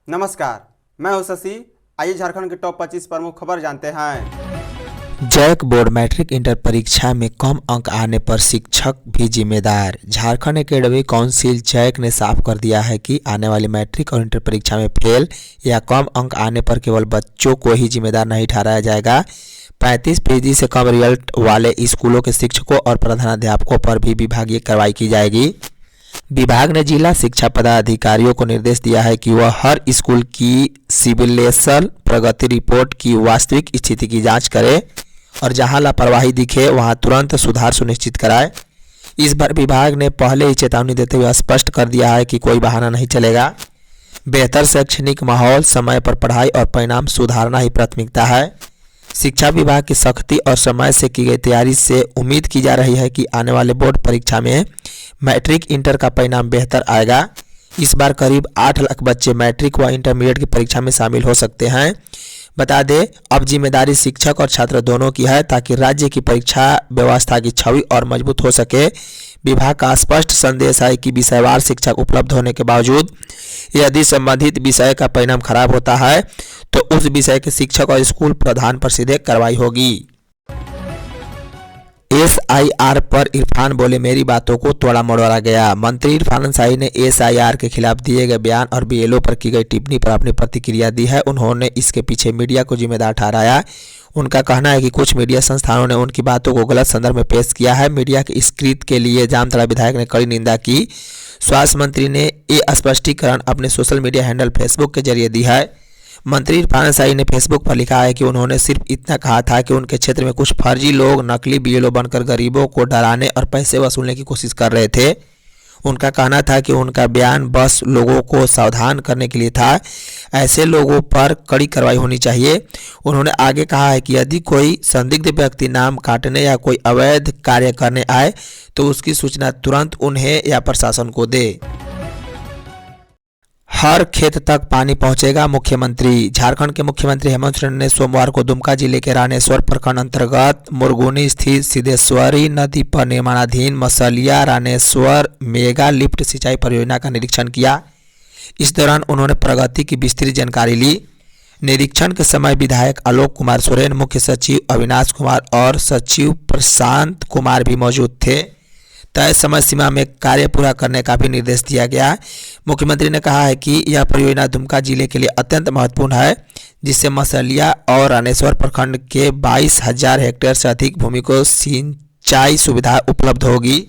नमस्कार, मैं हूं शशि। आइए झारखंड के टॉप 25 प्रमुख खबर जानते हैं। जैक बोर्ड मैट्रिक इंटर परीक्षा में कम अंक आने पर शिक्षक भी जिम्मेदार। झारखंड एकेडमिक काउंसिल जैक ने साफ कर दिया है कि आने वाली मैट्रिक और इंटर परीक्षा में फेल या कम अंक आने पर केवल बच्चों को ही जिम्मेदार नहीं ठहराया जाएगा। 35% से कम रिजल्ट वाले स्कूलों के शिक्षकों और प्रधानाध्यापकों पर भी विभागीय कार्रवाई की जाएगी। विभाग ने जिला शिक्षा पदाधिकारियों को निर्देश दिया है कि वह हर स्कूल की सिविलेशन प्रगति रिपोर्ट की वास्तविक स्थिति की जांच करे और जहां लापरवाही दिखे वहां तुरंत सुधार सुनिश्चित कराए। इस बार विभाग ने पहले ही चेतावनी देते हुए स्पष्ट कर दिया है कि कोई बहाना नहीं चलेगा। बेहतर शैक्षणिक माहौल, समय पर पढ़ाई और परिणाम सुधारना ही प्राथमिकता है। शिक्षा विभाग की सख्ती और समय से की गई तैयारी से उम्मीद की जा रही है कि आने वाले बोर्ड परीक्षा में मैट्रिक इंटर का परिणाम बेहतर आएगा। इस बार करीब 8 लाख बच्चे मैट्रिक व इंटरमीडिएट की परीक्षा में शामिल हो सकते हैं। बता दें, अब जिम्मेदारी शिक्षक और छात्र दोनों की है ताकि राज्य की परीक्षा व्यवस्था की छवि और मजबूत हो सके। विभाग का स्पष्ट संदेश है कि विषयवार शिक्षक उपलब्ध होने के बावजूद यदि संबंधित विषय का परिणाम खराब होता है तो उस विषय के शिक्षक और स्कूल प्रधान पर सीधे कार्रवाई होगी। SIR पर इरफान बोले, मेरी बातों को तोड़ा मरोड़ा गया। मंत्री इरफान अंसारी ने SIR के खिलाफ दिए गए बयान और BLO पर की गई टिप्पणी पर अपनी प्रतिक्रिया दी है। उन्होंने इसके पीछे मीडिया को जिम्मेदार ठहराया। उनका कहना है कि कुछ मीडिया संस्थानों ने उनकी बातों को गलत संदर्भ में पेश किया है। मीडिया के इस कृत्य के लिए जामताड़ा विधायक ने कड़ी निंदा की। स्वास्थ्य मंत्री ने ये स्पष्टीकरण अपने सोशल मीडिया हैंडल फेसबुक के जरिए दी है। मंत्री इरफान अंसारी ने फेसबुक पर लिखा है कि उन्होंने सिर्फ इतना कहा था कि उनके क्षेत्र में कुछ फर्जी लोग नकली BLO बनकर गरीबों को डराने और पैसे वसूलने की कोशिश कर रहे थे। उनका कहना था कि उनका बयान बस लोगों को सावधान करने के लिए था। ऐसे लोगों पर कड़ी कार्रवाई होनी चाहिए। उन्होंने आगे कहा है कि यदि कोई संदिग्ध व्यक्ति नाम काटने या कोई अवैध कार्य करने आए तो उसकी सूचना तुरंत उन्हें या प्रशासन को दे। हर खेत तक पानी पहुंचेगा, मुख्यमंत्री। झारखंड के मुख्यमंत्री हेमंत सोरेन ने सोमवार को दुमका जिले के रानेश्वर प्रखंड अंतर्गत मुरगुनी स्थित सिद्धेश्वरी नदी पर निर्माणाधीन मसलिया रानेश्वर मेगा लिफ्ट सिंचाई परियोजना का निरीक्षण किया। इस दौरान उन्होंने प्रगति की विस्तृत जानकारी ली। निरीक्षण के समय विधायक आलोक कुमार सोरेन, मुख्य सचिव अविनाश कुमार और सचिव प्रशांत कुमार भी मौजूद थे। तय समय सीमा में कार्य पूरा करने का भी निर्देश दिया गया। मुख्यमंत्री ने कहा है कि यह परियोजना दुमका जिले के लिए अत्यंत महत्वपूर्ण है, जिससे मसलिया और रानेश्वर प्रखंड के 22,000 हेक्टेयर से अधिक भूमि को सिंचाई सुविधा उपलब्ध होगी।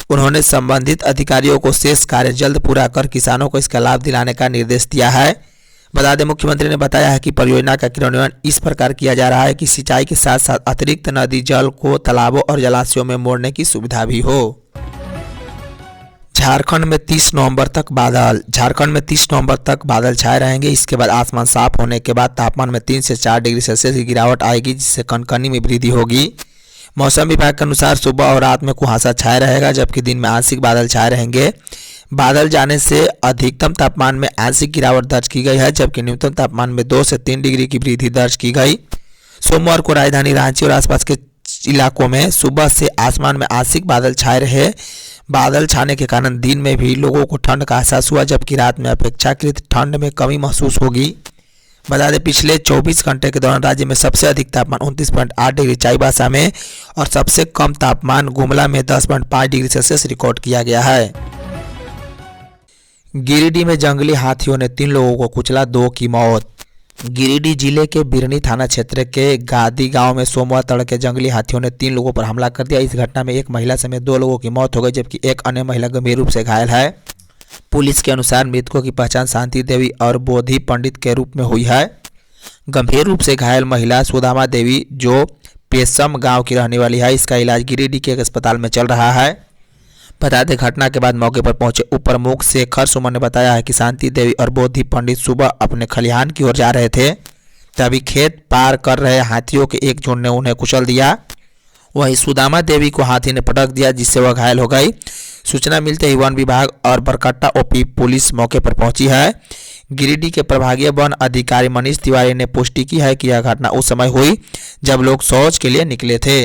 उन्होंने संबंधित अधिकारियों को शेष कार्य जल्द पूरा कर किसानों को इसका लाभ दिलाने का निर्देश दिया है। बता दें, मुख्यमंत्री ने बताया है कि परियोजना का क्रियान्वयन इस प्रकार किया जा रहा है कि सिंचाई के साथ साथ अतिरिक्त नदी जल को तालाबों और जलाशयों में मोड़ने की सुविधा भी हो। झारखंड में 30 नवंबर तक बादल छाए रहेंगे। इसके बाद आसमान साफ होने के बाद तापमान में 3 से 4 डिग्री सेल्सियस की गिरावट आएगी, जिससे कनकनी में वृद्धि होगी। मौसम विभाग के अनुसार सुबह और रात में कुहासा छाया रहेगा, जबकि दिन में आंशिक बादल छाए रहेंगे। बादल जाने से अधिकतम तापमान में आंशिक गिरावट दर्ज की गई है, जबकि न्यूनतम तापमान में 2 से 3 डिग्री की वृद्धि दर्ज की गई। सोमवार को राजधानी रांची और आसपास के इलाकों में सुबह से आसमान में आंशिक बादल छाए रहे। बादल छाने के कारण दिन में भी लोगों को ठंड का एहसास हुआ, जबकि रात में अपेक्षाकृत ठंड में कमी महसूस होगी। बता दें, पिछले 24 घंटे के दौरान राज्य में सबसे अधिक तापमान 29.8 डिग्री चाईबासा में और सबसे कम तापमान गुमला में 10.5 डिग्री सेल्सियस रिकॉर्ड किया गया है। गिरिडीह में जंगली हाथियों ने 3 लोगों को कुचला, 2 की मौत। गिरिडीह जिले के बिरनी थाना क्षेत्र के गादी गांव में सोमवार तड़के जंगली हाथियों ने 3 लोगों पर हमला कर दिया। इस घटना में एक महिला समेत 2 लोगों की मौत हो गई, जबकि एक अन्य महिला गंभीर रूप से घायल है। पुलिस के अनुसार मृतकों की पहचान शांति देवी और बोधि पंडित के रूप में हुई है। गंभीर रूप से घायल महिला सुदामा देवी, जो पेशम गाँव की रहने वाली है, इसका इलाज गिरिडीह के एक अस्पताल में चल रहा है। बता दें, घटना के बाद मौके पर पहुंचे उप प्रमुख शेखर सुमन ने बताया है कि शांति देवी और बोधि पंडित सुबह अपने खलिहान की ओर जा रहे थे, तभी खेत पार कर रहे हाथियों के एक झुंड ने उन्हें कुचल दिया। वहीं सुदामा देवी को हाथी ने पटक दिया, जिससे वह घायल हो गई। सूचना मिलते ही वन विभाग और बरकट्टा OP पुलिस मौके पर पहुंची है। गिरिडीह के प्रभागीय वन अधिकारी मनीष तिवारी ने पुष्टि की है कि यह घटना उस समय हुई जब लोग शौच के लिए निकले थे।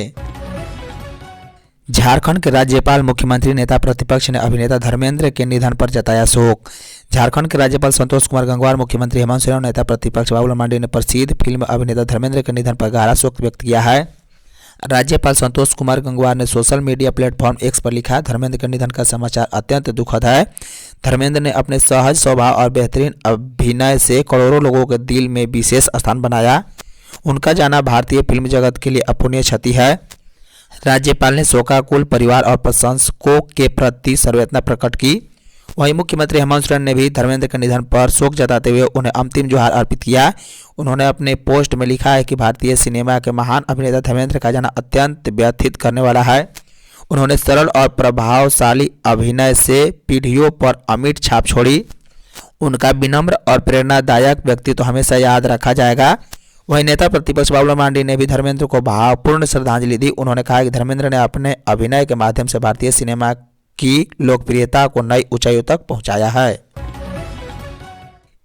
झारखंड के राज्यपाल, मुख्यमंत्री, नेता प्रतिपक्ष ने अभिनेता धर्मेंद्र के निधन पर जताया शोक। झारखंड के राज्यपाल संतोष कुमार गंगवार, मुख्यमंत्री हेमंत सोरेन और नेता प्रतिपक्ष बाबूलाल मरांडी ने प्रसिद्ध फिल्म अभिनेता धर्मेंद्र के निधन पर गहरा शोक व्यक्त किया है। राज्यपाल संतोष कुमार गंगवार ने सोशल मीडिया प्लेटफॉर्म एक्स पर लिखा, धर्मेंद्र के निधन का समाचार अत्यंत दुखद है। धर्मेंद्र ने अपने सहज स्वभाव और बेहतरीन अभिनय से करोड़ों लोगों के दिल में विशेष स्थान बनाया। उनका जाना भारतीय फिल्म जगत के लिए अपूरणीय क्षति है। राज्यपाल ने शोकाकुल परिवार और प्रशंसकों के प्रति संवेदना प्रकट की। वहीं मुख्यमंत्री हेमंत सोरेन ने भी धर्मेंद्र के निधन पर शोक जताते हुए उन्हें अंतिम जोहार अर्पित किया। उन्होंने अपने पोस्ट में लिखा है कि भारतीय सिनेमा के महान अभिनेता धर्मेंद्र का जाना अत्यंत व्यथित करने वाला है। उन्होंने सरल और प्रभावशाली अभिनय से पीढ़ियों पर अमिट छाप छोड़ी। उनका विनम्र और प्रेरणादायक व्यक्तित्व हमेशा याद रखा जाएगा। वहीं नेता प्रतिपक्ष बाबूलाल मरांडी ने भी धर्मेंद्र को भावपूर्ण श्रद्धांजलि दी। उन्होंने कहा कि धर्मेंद्र ने अपने अभिनय के माध्यम से भारतीय सिनेमा की लोकप्रियता को नई ऊंचाइयों तक पहुंचाया है।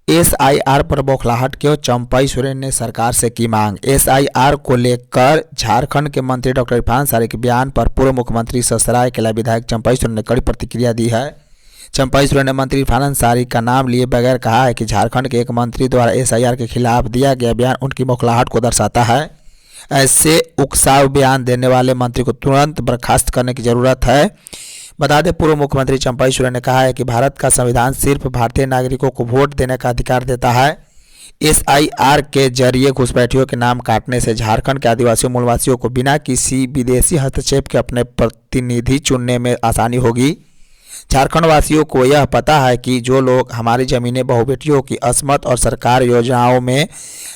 एसआईआर पर बौखलाहट क्यों, चंपई सोरेन ने सरकार से की मांग। एसआईआर को लेकर झारखंड के मंत्री डॉक्टर इरफान सारी के बयान पर पूर्व मुख्यमंत्री सरायकेला विधायक चंपई सोरेन ने कड़ी प्रतिक्रिया दी है। चंपई सोरेन ने मंत्री इरफान अंसारी का नाम लिए बगैर कहा है कि झारखंड के एक मंत्री द्वारा एसआईआर के खिलाफ दिया गया बयान उनकी बौखलाहट को दर्शाता है। ऐसे उकसाव बयान देने वाले मंत्री को तुरंत बर्खास्त करने की जरूरत है। बता दें, पूर्व मुख्यमंत्री चंपई सोरेन ने कहा है कि भारत का संविधान सिर्फ भारतीय नागरिकों को वोट देने का अधिकार देता है। एसआईआर के जरिए घुसपैठियों के नाम काटने से झारखंड के आदिवासियों मूलवासियों को बिना किसी विदेशी हस्तक्षेप के अपने प्रतिनिधि चुनने में आसानी होगी। झारखंड वासियों को यह पता है कि जो लोग हमारी जमीनें बहुबेटियों की अस्मत और सरकार योजनाओं में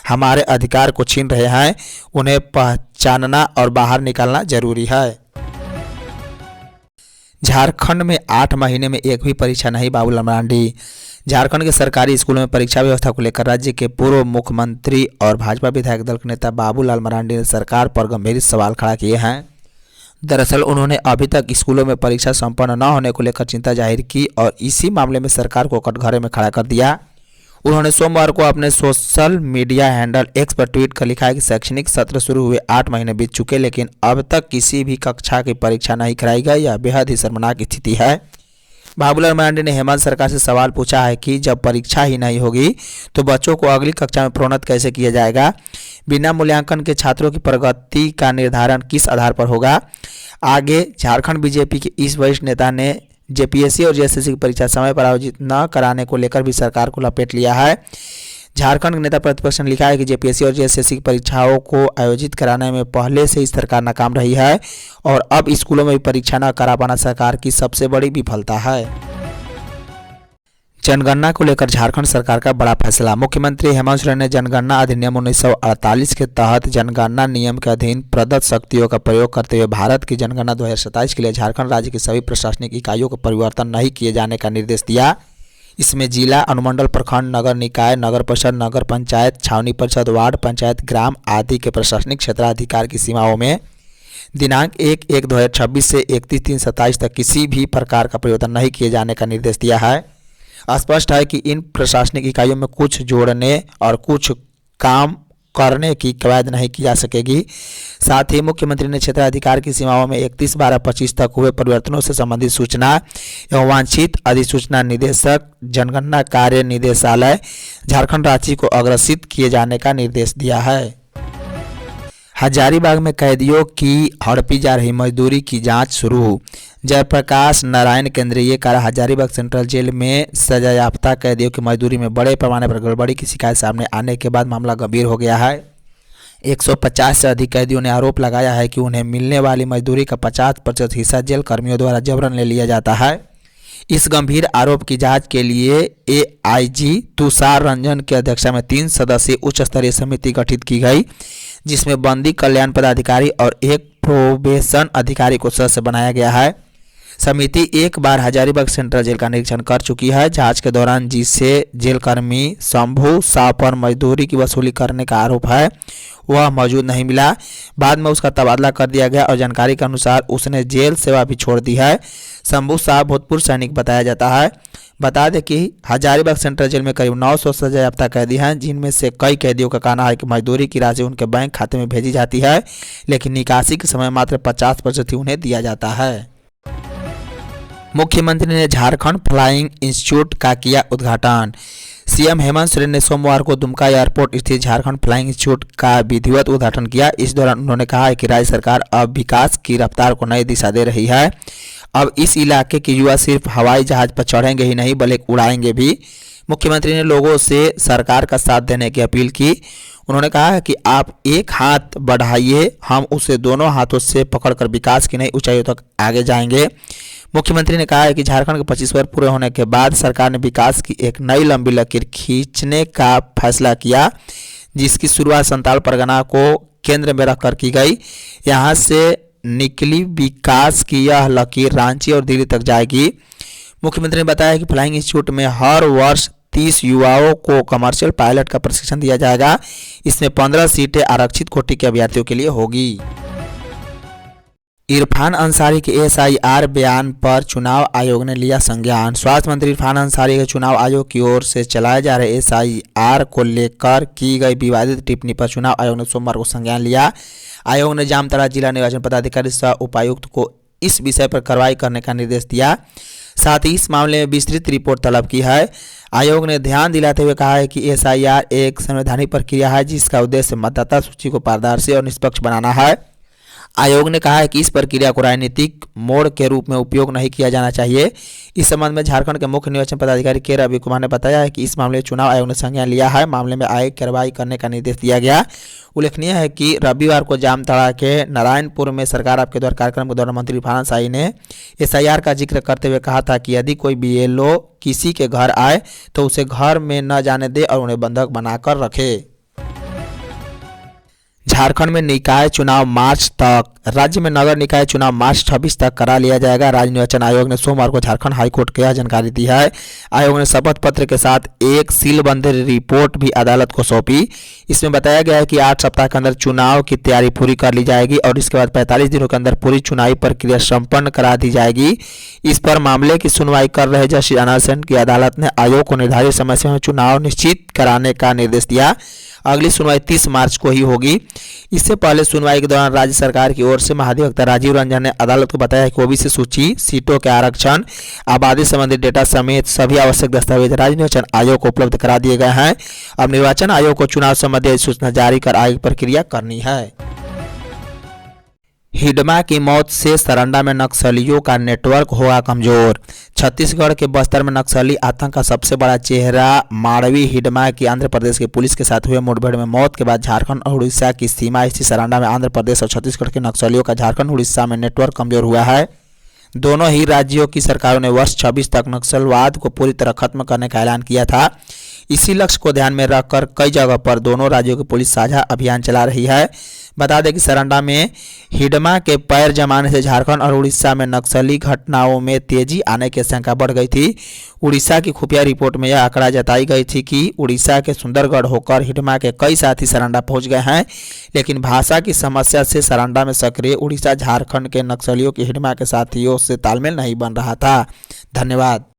हमारे अधिकार को छीन रहे हैं, उन्हें पहचानना और बाहर निकालना जरूरी है। झारखंड में 8 महीने में एक भी परीक्षा नहीं, बाबूलाल मरांडी। झारखंड के सरकारी स्कूलों में परीक्षा व्यवस्था को लेकर राज्य के पूर्व मुख्यमंत्री और भाजपा विधायक दल के नेता बाबूलाल मरांडी ने सरकार पर गंभीर सवाल खड़ा किए हैं। दरअसल उन्होंने अभी तक स्कूलों में परीक्षा संपन्न न होने को लेकर चिंता जाहिर की और इसी मामले में सरकार को कटघरे में खड़ा कर दिया। उन्होंने सोमवार को अपने सोशल मीडिया हैंडल एक्स पर ट्वीट कर लिखा है कि शैक्षणिक सत्र शुरू हुए 8 महीने बीत चुके, लेकिन अब तक किसी भी कक्षा की परीक्षा नहीं कराई गई। यह बेहद ही शर्मनाक स्थिति है। बाबूलाल मरांडी ने हेमंत सरकार से सवाल पूछा है कि जब परीक्षा ही नहीं होगी तो बच्चों को अगली कक्षा में प्रोन्नत कैसे किया जाएगा। बिना मूल्यांकन के छात्रों की प्रगति का निर्धारण किस आधार पर होगा। आगे झारखंड बीजेपी के इस वरिष्ठ नेता ने जेपीएससी और जेएसएससी की परीक्षा समय पर आयोजित न कराने को लेकर भी सरकार को लपेट लिया है। झारखंड के नेता प्रतिपक्ष ने लिखा है कि जेपीएससी और जेएसएससी की परीक्षाओं को आयोजित कराने में पहले से ही सरकार नाकाम रही है और अब स्कूलों में भी परीक्षा न करा पाना सरकार की सबसे बड़ी विफलता है। जनगणना को लेकर झारखंड सरकार का बड़ा फैसला। मुख्यमंत्री हेमंत सोरेन ने जनगणना अधिनियम 1948 के तहत जनगणना नियम के अधीन प्रदत्त शक्तियों का प्रयोग करते हुए भारत की जनगणना 2027 के लिए झारखंड राज्य की सभी प्रशासनिक इकाइयों को परिवर्तन नहीं किए जाने का निर्देश दिया। इसमें जिला, अनुमंडल, प्रखंड, नगर निकाय, नगर परिषद, नगर पंचायत, छावनी परिषद, वार्ड पंचायत, ग्राम आदि के प्रशासनिक क्षेत्राधिकार की सीमाओं में दिनांक 1/1/2026 से 31/3/27 तक किसी भी प्रकार का परिवर्तन नहीं किए जाने का निर्देश दिया है। स्पष्ट है कि इन प्रशासनिक इकाइयों में कुछ जोड़ने और कुछ काम करने की कवायद नहीं की जा सकेगी। साथ ही मुख्यमंत्री ने क्षेत्राधिकार की सीमाओं में 31/12/25 तक हुए परिवर्तनों से संबंधित सूचना एवं वांछित अधिसूचना निदेशक, जनगणना कार्य निदेशालय, झारखंड राज्य को अग्रसित किए जाने का निर्देश दिया है। हजारीबाग में कैदियों की हड़पी जा रही मजदूरी की जांच शुरू। जयप्रकाश नारायण केंद्रीय कारा हजारीबाग सेंट्रल जेल में सजायाफ्ता कैदियों की मजदूरी में बड़े पैमाने पर गड़बड़ी की शिकायत सामने आने के बाद मामला गंभीर हो गया है। 150 से अधिक कैदियों ने आरोप लगाया है कि उन्हें मिलने वाली मजदूरी का 50% हिस्सा जेल कर्मियों द्वारा जबरन ले लिया जाता है। इस गंभीर आरोप की जांच के लिए एआईजी तुषार रंजन की अध्यक्षता में 3 सदस्यीय उच्च स्तरीय समिति गठित की गई, जिसमें बंदी कल्याण पदाधिकारी और एक प्रोबेशन अधिकारी को सदस्य बनाया गया है। समिति एक बार हजारीबाग सेंट्रल जेल का निरीक्षण कर चुकी है। जांच के दौरान जिससे जेलकर्मी शंभू शाह पर मजदूरी की वसूली करने का आरोप है वह मौजूद नहीं मिला। बाद में उसका तबादला कर दिया गया और जानकारी के अनुसार उसने जेल सेवा भी छोड़ दी है। शंभू शाह भूतपूर्व सैनिक बताया जाता है। बता दें कि हजारीबाग सेंट्रल जेल में करीब 900 सजायाफ्ता कैदी हैं, जिनमें से कई कैदियों का कहना है कि मजदूरी की राशि उनके बैंक खाते में भेजी जाती है, लेकिन निकासी के समय मात्र 50% ही उन्हें दिया जाता है। मुख्यमंत्री ने झारखंड फ्लाइंग इंस्टीट्यूट का किया उद्घाटन। सीएम हेमंत सोरेन ने सोमवार को दुमका एयरपोर्ट स्थित झारखंड फ्लाइंग इंस्टीट्यूट का विधिवत उद्घाटन किया। इस दौरान उन्होंने कहा है कि राज्य सरकार अब विकास की रफ्तार को नई दिशा दे रही है। अब इस इलाके के युवा सिर्फ हवाई जहाज पर चढ़ेंगे ही नहीं बल्कि उड़ाएंगे भी। मुख्यमंत्री ने लोगों से सरकार का साथ देने की अपील की। उन्होंने कहा है कि आप एक हाथ बढ़ाइए, हम उसे दोनों हाथों से पकड़कर विकास की नई ऊंचाइयों तक आगे जाएंगे। मुख्यमंत्री ने कहा है कि झारखंड के 25 वर्ष पूरे होने के बाद सरकार ने विकास की एक नई लंबी लकीर खींचने का फैसला किया, जिसकी शुरुआत संताल परगना को केंद्र में रखकर की गई। यहाँ से निकली विकास की यह लकीर रांची और दिल्ली तक जाएगी। मुख्यमंत्री ने बताया कि फ्लाइंग इंस्टीट्यूट में हर वर्ष 30 युवाओं को कमर्शियल पायलट का प्रशिक्षण दिया जाएगा। इसमें 15 सीटें आरक्षित कोटि के अभ्यर्थियों के लिए होगी। इरफान अंसारी के एसआईआर बयान पर चुनाव आयोग ने लिया संज्ञान। स्वास्थ्य मंत्री इरफान अंसारी के चुनाव आयोग की ओर से चलाए जा रहे एसआईआर को लेकर की गई विवादित टिप्पणी पर चुनाव आयोग ने सोमवार को संज्ञान लिया। आयोग ने जामताड़ा जिला निर्वाचन पदाधिकारी सह उपायुक्त को इस विषय पर कार्रवाई करने का निर्देश दिया। साथ ही इस मामले में विस्तृत रिपोर्ट तलब की है। आयोग ने ध्यान दिलाते हुए कहा है कि एसआईआर एक संवैधानिक प्रक्रिया है, जिसका उद्देश्य मतदाता सूची को पारदर्शी और निष्पक्ष बनाना है। आयोग ने कहा है कि इस प्रक्रिया को राजनीतिक मोड़ के रूप में उपयोग नहीं किया जाना चाहिए। इस संबंध में झारखंड के मुख्य निर्वाचन पदाधिकारी के रवि कुमार ने बताया है कि इस मामले में चुनाव आयोग ने संज्ञान लिया है। मामले में आयोग कार्रवाई करने का निर्देश दिया गया। उल्लेखनीय है कि रविवार को जामताड़ा के नारायणपुर में सरकार आपके द्वार कार्यक्रम के दौरान मंत्री इरफान अंसारी ने एसआईआर का जिक्र करते हुए कहा था कि यदि कोई बीएलओ किसी के घर आए तो उसे घर में न जाने दे और उन्हें बंधक बनाकर रखे। झारखंड में निकाय चुनाव मार्च तक। राज्य में नगर निकाय चुनाव मार्च 26 तक करा लिया जाएगा। राज्य निर्वाचन आयोग ने सोमवार को झारखंड हाईकोर्ट को यह जानकारी दी है। आयोग ने शपथ पत्र के साथ एक सीलबंद रिपोर्ट भी अदालत को सौंपी। इसमें बताया गया है कि 8 सप्ताह के अंदर चुनाव की तैयारी पूरी कर ली जाएगी और इसके बाद 45 दिनों के अंदर पूरी चुनावी प्रक्रिया संपन्न करा दी जाएगी। इस पर मामले की सुनवाई कर रहे जस्टिस अनंत सेन की अदालत ने आयोग को निर्धारित समय सीमा में चुनाव निश्चित कराने का निर्देश दिया। अगली सुनवाई 30 मार्च को ही होगी। इससे पहले सुनवाई के दौरान राज्य सरकार की ओर से महाधिवक्ता राजीव रंजन ने अदालत को बताया कि ओबीसी सूची, सीटों के आरक्षण, आबादी संबंधी डेटा समेत सभी आवश्यक दस्तावेज राज्य निर्वाचन आयोग को उपलब्ध करा दिए गए हैं। अब निर्वाचन आयोग को चुनाव संबंधी सूचना जारी कर आगे प्रक्रिया करनी है। हिडमा की मौत से सरंडा में नक्सलियों का नेटवर्क होगा कमजोर। छत्तीसगढ़ के बस्तर में नक्सली आतंक का सबसे बड़ा चेहरा माड़वी हिडमा की आंध्र प्रदेश की पुलिस के साथ हुए मुठभेड़ में मौत के बाद झारखंड और उड़ीसा की सीमा स्थित सरंडा में आंध्र प्रदेश और छत्तीसगढ़ के नक्सलियों का झारखंड उड़ीसा में नेटवर्क कमजोर हुआ है। दोनों ही राज्यों की सरकारों ने वर्ष 26 तक नक्सलवाद को पूरी तरह खत्म करने का ऐलान किया था। इसी लक्ष्य को ध्यान में रखकर कई जगह पर दोनों राज्यों की पुलिस साझा अभियान चला रही है। बता दें कि सरंडा में हिडमा के पैर जमाने से झारखंड और उड़ीसा में नक्सली घटनाओं में तेजी आने की आशंका बढ़ गई थी। उड़ीसा की खुफिया रिपोर्ट में यह आंकड़ा जताई गई थी कि उड़ीसा के सुंदरगढ़ होकर हिडमा के कई साथी सरंडा पहुंच गए हैं, लेकिन भाषा की समस्या से सरंडा में सक्रिय उड़ीसा झारखंड के नक्सलियों के हिडमा के साथियों से तालमेल नहीं बन रहा था। धन्यवाद।